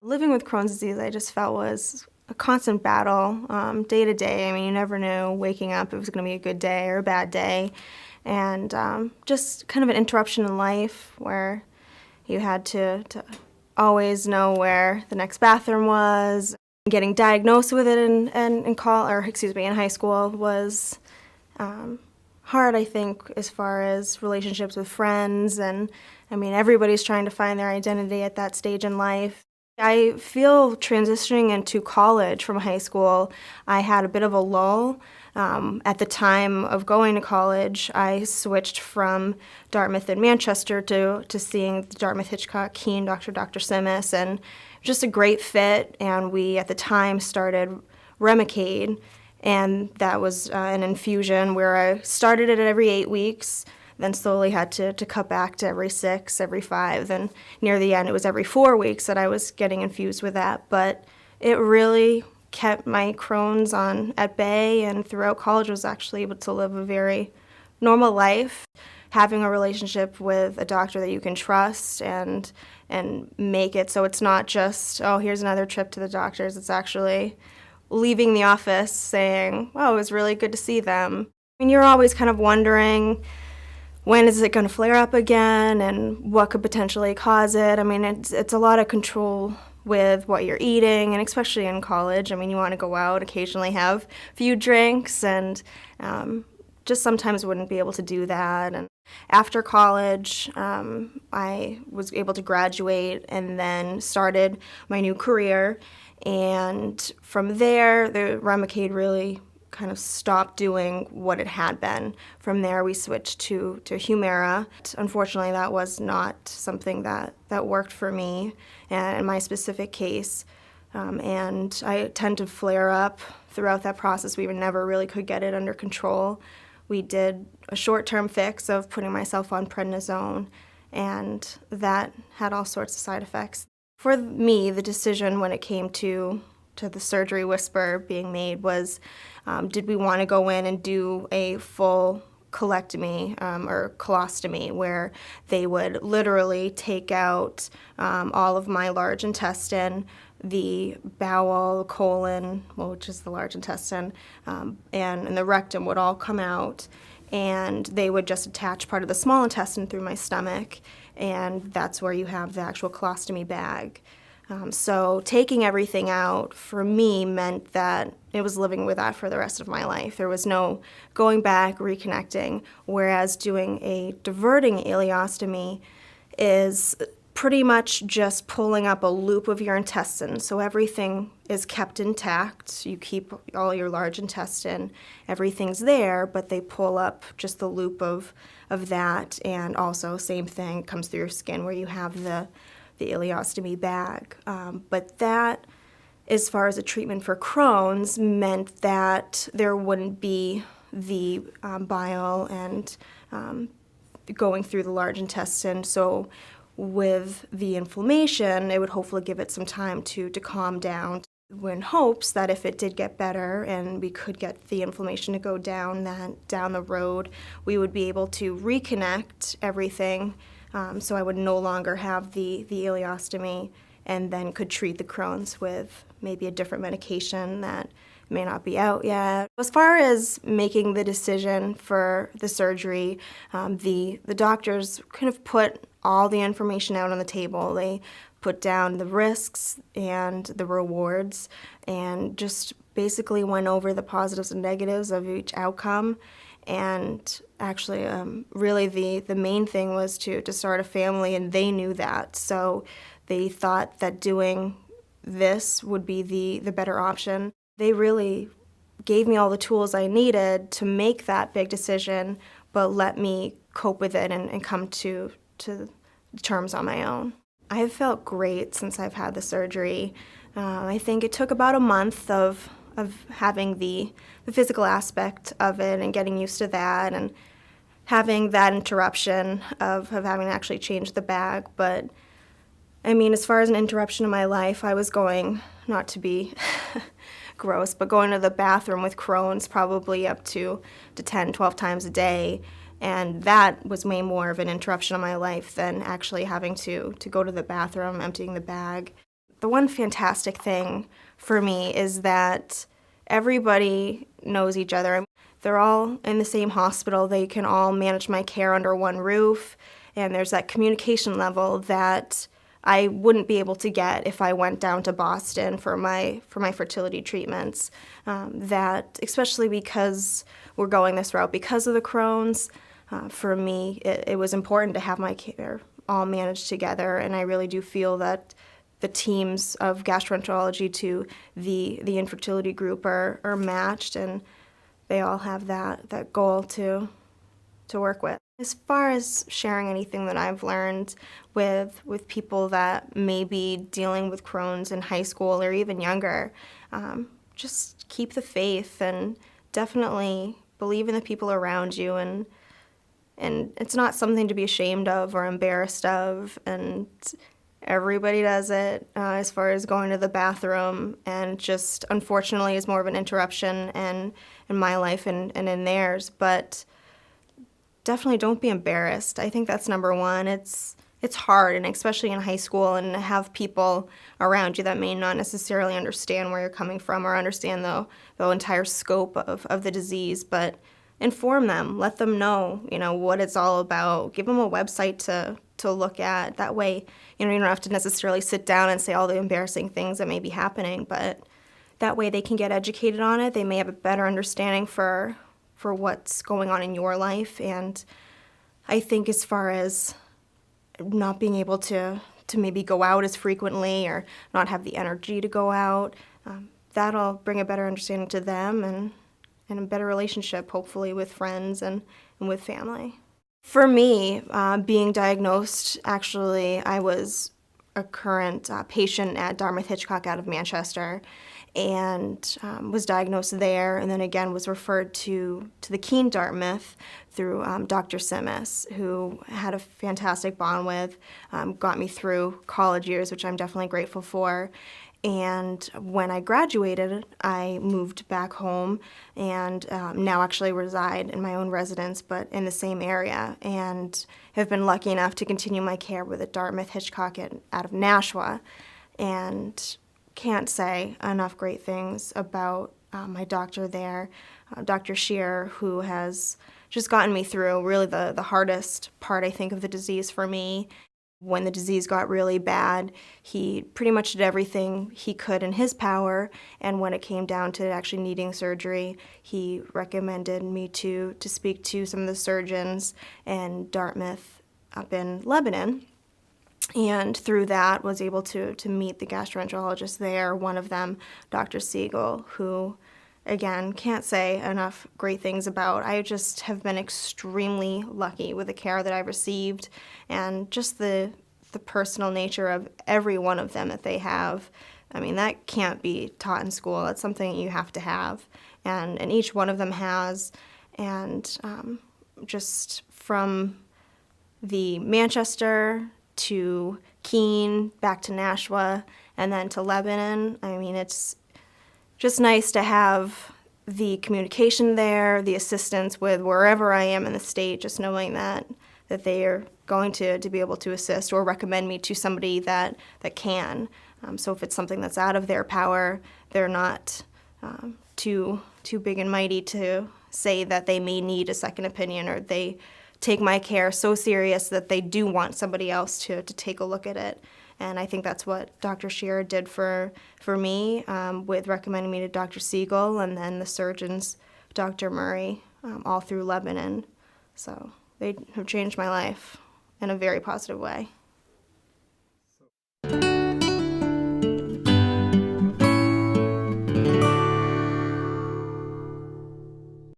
Living with Crohn's disease, I just felt was a constant battle, day to day. I mean, you never knew waking up if it was going to be a good day or a bad day. And just kind of an interruption in life where you had to always know where the next bathroom was. Getting diagnosed with it in high school was hard, I think, as far as relationships with friends. And I mean, everybody's trying to find their identity at that stage in life. I feel transitioning into college from high school, I had a bit of a lull. At the time of going to college, I switched from Dartmouth and Manchester to seeing the Dartmouth Hitchcock Keen Dr. Simis, and just a great fit. And we, at the time, started Remicade, and that was an infusion where I started it every 8 weeks, then slowly had to cut back to every 6, every 5, then near the end it was every 4 weeks that I was getting infused with that. But it really kept my Crohn's at bay, and throughout college was actually able to live a very normal life. Having a relationship with a doctor that you can trust and make it so it's not just, oh, here's another trip to the doctors. It's actually leaving the office saying, oh, it was really good to see them. I mean, you're always kind of wondering, when is it going to flare up again, and what could potentially cause it? I mean, it's a lot of control with what you're eating, and especially in college. I mean, you want to go out, occasionally have a few drinks, and just sometimes wouldn't be able to do that. And after college, I was able to graduate and then started my new career. And from there, the Remicade really kind of stopped doing what it had been. From there, we switched to Humira. Unfortunately, that was not something that worked for me and in my specific case. And I tend to flare up throughout that process. We never really could get it under control. We did a short-term fix of putting myself on prednisone, and that had all sorts of side effects. For me, the decision when it came to the surgery whisper being made was, did we want to go in and do a full colectomy or colostomy, where they would literally take out all of my large intestine, the bowel, colon, which is the large intestine, and the rectum would all come out, and they would just attach part of the small intestine through my stomach, and that's where you have the actual colostomy bag. So taking everything out for me meant that it was living with that for the rest of my life. There was no going back, reconnecting, whereas doing a diverting ileostomy is pretty much just pulling up a loop of your intestine. So everything is kept intact. You keep all your large intestine, everything's there, but they pull up just the loop of that, and also same thing comes through your skin where you have the ileostomy bag. But that, as far as a treatment for Crohn's, meant that there wouldn't be the bile and going through the large intestine. So with the inflammation, it would hopefully give it some time to calm down, in hopes that if it did get better and we could get the inflammation to go down, that down the road we would be able to reconnect everything. So I would no longer have the ileostomy, and then could treat the Crohn's with maybe a different medication that may not be out yet. As far as making the decision for the surgery, the doctors kind of put all the information out on the table. They put down the risks and the rewards, and just basically went over the positives and negatives of each outcome. And actually, really the main thing was to start a family, and they knew that. So they thought that doing this would be the better option. They really gave me all the tools I needed to make that big decision, but let me cope with it and come to terms on my own. I've felt great since I've had the surgery. I think it took about a month of having the physical aspect of it and getting used to that, and having that interruption of having to actually change the bag. But I mean, as far as an interruption in my life, I was going, not to be gross, but going to the bathroom with Crohn's probably up to 10, 12 times a day. And that was way more of an interruption in my life than actually having to go to the bathroom, emptying the bag. The one fantastic thing for me is that everybody knows each other. They're all in the same hospital. They can all manage my care under one roof, and there's that communication level that I wouldn't be able to get if I went down to Boston for my fertility treatments. That, especially because we're going this route because of the Crohn's, for me, it was important to have my care all managed together, and I really do feel that the teams of gastroenterology to the infertility group are matched, and they all have that goal to work with. As far as sharing anything that I've learned with people that may be dealing with Crohn's in high school or even younger, just keep the faith and definitely believe in the people around you, and it's not something to be ashamed of or embarrassed of, and everybody does it as far as going to the bathroom, and just unfortunately is more of an interruption in my life and in theirs, but definitely don't be embarrassed. I think that's number one. It's hard, and especially in high school, and have people around you that may not necessarily understand where you're coming from or understand the entire scope of the disease, but inform them, let them know, what it's all about. Give them a website to look at. That way, you don't have to necessarily sit down and say all the embarrassing things that may be happening, but that way they can get educated on it. They may have a better understanding for what's going on in your life. And I think as far as not being able to maybe go out as frequently or not have the energy to go out, that'll bring a better understanding to them and a better relationship, hopefully, with friends and with family. For me, being diagnosed, actually, I was a current patient at Dartmouth-Hitchcock out of Manchester, and was diagnosed there, and then again was referred to the Keene Dartmouth through Dr. Simas, who had a fantastic bond with, got me through college years, which I'm definitely grateful for. And when I graduated, I moved back home and now actually reside in my own residence, but in the same area, and have been lucky enough to continue my care with at Dartmouth-Hitchcock out of Nashua. And can't say enough great things about my doctor there, Dr. Shearer, who has just gotten me through really the hardest part, I think, of the disease for me. When the disease got really bad, he pretty much did everything he could in his power, and when it came down to actually needing surgery, he recommended me to speak to some of the surgeons in Dartmouth up in Lebanon, and through that was able to meet the gastroenterologist there, one of them, Dr. Siegel, who, again, can't say enough great things about. I just have been extremely lucky with the care that I've received, and just the personal nature of every one of them that they have. I mean, that can't be taught in school. It's something you have to have, and each one of them has. And just from the Manchester to Keene, back to Nashua, and then to Lebanon, I mean, it's just nice to have the communication there, the assistance with wherever I am in the state, just knowing that they are going to be able to assist or recommend me to somebody that can. So if it's something that's out of their power, they're not too big and mighty to say that they may need a second opinion, or they take my care so serious that they do want somebody else to take a look at it. And I think that's what Dr. Shearer did for me, with recommending me to Dr. Siegel and then the surgeons, Dr. Murray, all through Lebanon. So they have changed my life in a very positive way.